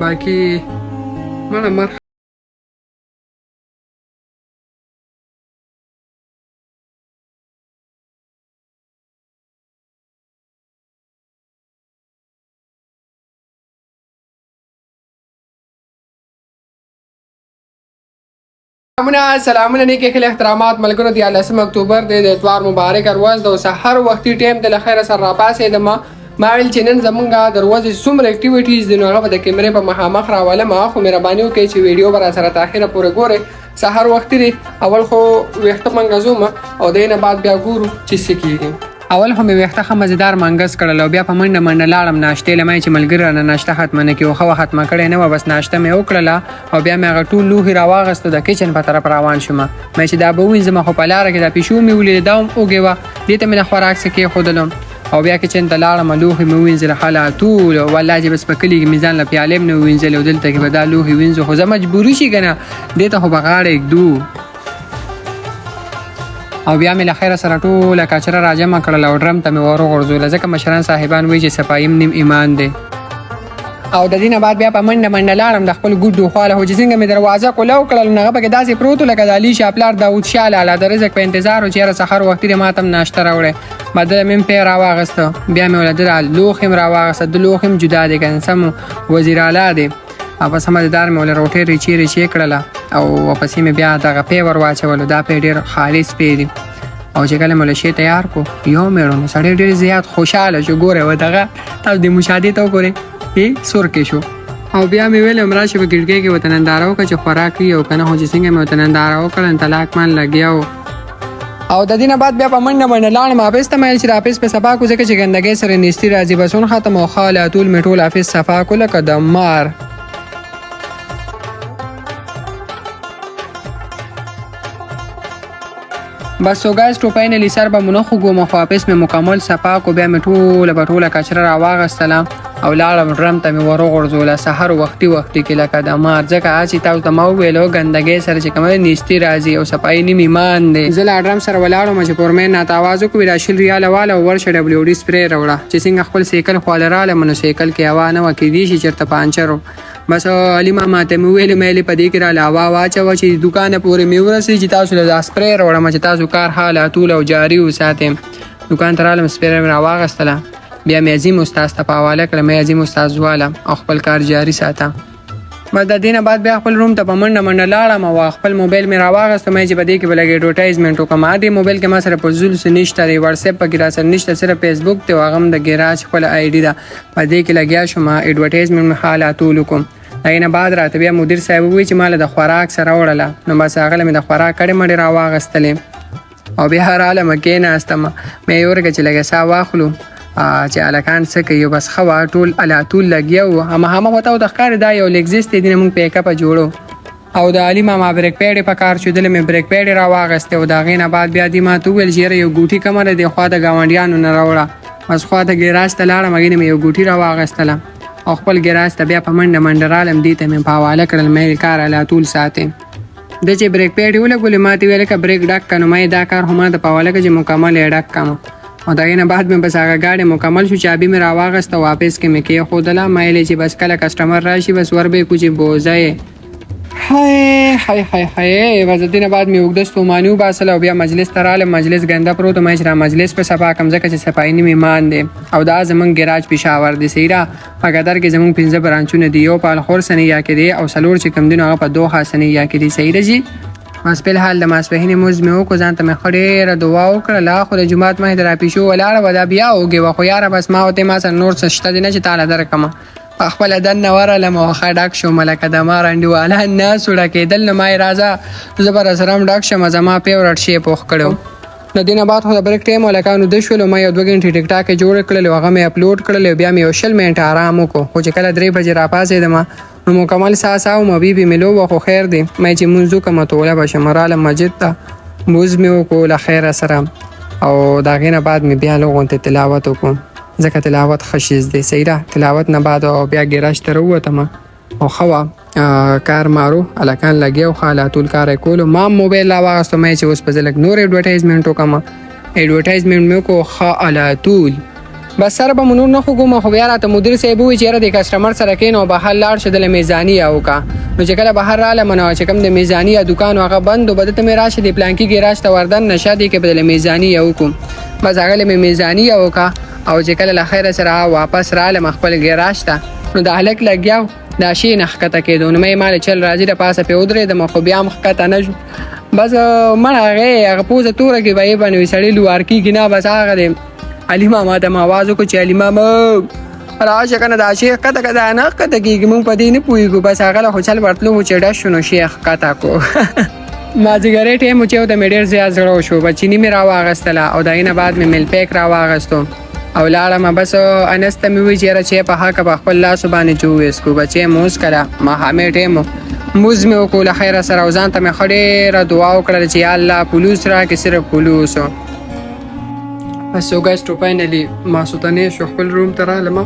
باقي مړه مر سلامونه نیک خل احترامات ملګرو د 18 اکتوبر د اتوار مبارک ورځ د سحر وختي ټیم د لخر سره راپاسې د ما ویل چې نن زمونږه دروازه څومره اکټیویټیز د نوغه د کیمرې په مخامخ راواله ما خو مهرباني وکړئ چې ویډیو بر سره تاخیره پورې ګوره سحر وختي اول خو وخت منګزوم او دینه بعد بیا ګورو چې څه کیږي اول هم وخته خه مزیدار منګس کړل او بیا په منډه منډه لاړم ناشته لمای چې ملګری نه ناشته ختمه نه کیو خو ختمه کړي نه بس ناشته مې وکړه او بیا مې غټو لوهي راواغست د کچن په طرف روان شوم مې چې دا به وینځم خو په لار کې دا پښو مې ولې داوم اوګه دې ته مې خوراک سکه خودلم او بیا کچن ته لاړم لوهي مې وینځل حاله ټول والله چې بس په کلی کې میزان لا پیاله مې وینځل او دلته کې به دا لوهي وینځو خو زه مجبوری شي کنه دې ته خو بغاړې دو او بیا مې لخر سره ټوله کچره راجمه کړل او ډرم ته مې ورغورځول ځکه مشران صاحبان وی چې صفایم نیم ایمان دی او د دینه بعد بیا په منډه منډه لاړم د خپل ګډو خاله هو چې څنګه مې دروازه کولاو کړل نه په کې داسې پروت لکه د علي شاپلار داوود شاه لاله د رزق په انتظار او چیرې سحر وخت لري ماتم ناشته راوړې بدل مې په راواغست بیا مې ولادر لوخم راواغست د لوخم جدا دي کنه سم وزیر اعلی دی او سمجدار مې ول روټي ریچی کړله او واپس مې بیا دغه پی ور واچول دا په ډیر خالص پیری او چې کله مل شي تیار کو یو مېړو سړی ډیر زیات خوشاله شو ګوره و دغه تاسو د مشاهده ته وګورئ سور کې شو او بیا مې ویل امراشه په ګډګي کې وطندارو که چې خوراک یو کنه هو چې څنګه مې وطندارو کړن طلاق مان لګیاو او د دینه بعد بیا په منډه منډه لاړم افیس ته مې چې افیس په سبا کو ځکه چې ګندګي سره نيستي راځي بسون ختم او خاله ټول میټول افیس صفا کو لکه د مار بس سو گایز ټوپاینه لیسر به مونږ خو مخ واپس مې مکمل صفا کو بیا مې ټوله بټوله کچره راواغستله او لاړم ډرم ته مې ورغورځوله سحر وختي کې لکه د مار ځکه چې تاسو ته ما ویلو ګندګي سره چې کومه نیستی راځي او صفای نیم ایمان دی زه لا ډرم سره ولاړم چې پورمن نه تاواز کو ویل شل ریال والا ورشه دبليو ډي سپری راوړه چې څنګه خپل سیکل خواله منو سیکل کې هوا نه وکې دي چې چرته پانچرو بس علي ماما ته مې ویل مې په دې کې را لاوا واچو چې دکان پورې مې ورسې چې تاسو له سپری راوړم چې تاسو کار حاله ټول او جاری وساتم دکان ته رالم سپری را واغستله بیا مې عظیم استاد ته پاواله کړم مې عظیم استاد والا او خپل کار جاری ساته مده دینه بعد بیا خپل روم ته په منډه منډه لاړم او خپل موبایل مې راواغست مې چې بده کې بلګ اډورټایزمنت وکم دې موبایل کې ما سره په زول سنشته ری واتس اپ کې را سره نشته سره فیسبوک ته واغم د ګراج خپل آی ډی دا په دې کې لګیا شوم اډورټایزمنت حالات وکم دینه بعد راته بیا مدیر صاحب وی چې مال د خوراک سره وړله نو بس هغه مې د خوراک کړي مړي راواغستلې او بیا هر عالم کې نه استم مې ورګه چې لګا سا واخلو چې الکان څه کوي بس خوا ټول الاتول لګیو هم وته د ښکار دا یو لګزیست دي موږ په اکا په جوړو او د علي ماما بریک پیډ په کار شو دل مې بریک پیډ راواغسته او دا غینه بعد بیا دی ما تو ویل چې یو ګوټي کمره دی خو د گاونډیانو نه راوړه بس خو د ګراج ته لاړم مګینه مې یو ګوټي راواغستله او خپل ګراج ته بیا په منډه منډه رالم دي ته مې په حواله کړل مې کار الاتول ساتي د چې بریک پیډ ولګول ماته ویل ک بریک ډک کنه مې دا کار هم د پاواله کې مکمل ډک کم او دا نه بعد مې بس هغه گاډي مکمل شو چابي مې راواغسته واپس کې مې کې خودله مایلې چې بس کله کسٹمر راشي بس ور به کوجی بوزای هاي وزدینه بعد مې وګدستو مانیو باسل او بیا مجلس تراله مجلس ګنده پروت مې را مجلس په صفا کم ځکه چې صفایني میمان دي او دا زمون ګراج پېښور دي سیرا پګدر کې زمون 15 برانچونه دی یو په خور سنیا کې دی او سلور چې کم دینو هغه په دوه سنیا کې دی سیرا جی بس په حال د ماسپهینه موز مې وکړ ځان ته مې خړې را دعا وکړه لا خو د جمعات مې درا پېښو ولاړه ودا بیا اوګه وخو یار بس ما وته ما سره نور څه شته دي نه چې تعالی درکمه خپل دن نوره لمو خډاک شو ملک د ما رانډي والا الناس وړه کېدل ما راځه زبر سلام ډاک شم زما فیورټ شی پوخ کړو د دینه بعد خو بریک ټایم ولکانو د شول ما یو 2 غنټې ټیک ټاک جوړ کړل هغه مې اپلوډ کړل بیا مې یو شل منټ آرام وکړو خو چې کله 3 بجې را پاسې دما نو مکمل ساساو مبيبي ملو وخو خیر دی مې چې منځو کوم توله بشمراله مسجد ته موز مې وکول خیر سره او دا غینه بعد مې بیا لغونته تلاوت وکم ځکه تلاوت خشیز دی سیرا تلاوت نه بعد او بیا ګراج ته وروتم او خوا کار مارو الکان لګیو حالاتول کار کول ما موبایل لا واغستو مې چې اوس په ځلک نور اډورټایزمنت وکم اډورټایزمنت مې کو حالاتول بس سره به مونږ نه خوګم خو بیا راته مدیر صاحب وی چې د کسٹمر سره کین او بهر لاړ شه د میزانی او کا نو چې کله بهر رااله منو چې کوم د میزانی دکان هغه بند او بده ته مې راشه د پلان کې ګراج ته وردن نشه دی کې بدل میزانی او کوم بس هغه مې میزانی او کا او چې کله لخر سره واپس رااله مخبل ګراج ته نو د هلک لګیاو دا شي نخکته کېدو نو مې مال چل راځي د پاسه په ودرې د مخ بیا مخکته نه بس من هغه پوزه توره کې وای باندې سړی لوار کې گنا بس هغه دی علي ماما ته आवाज کو چې علي ماما راشه کنه دا شیخ کته کته نه کته کېږي مونږ په دې نه پوهېږو بس هغه له خو چل ورتلو چې ډش شنو شیخ کته کو مازدیګری ټایم چې د مې ډېر زیات زړه شو بچینی مې راواغستله او دا نه بعد مې مل پیک راواغستو او لاړم بس انسته مې وی چې په حق په خپل لاس باندې جوړ کو بچې موز کړه ما همې ټایم موز مې وکول خیر سره او ځان ته مې خډېره دعا وکړه چې یا الله پولیس را کې صرف پولیس بس so guys to finally ما سلطانې شو خپل روم ته رالم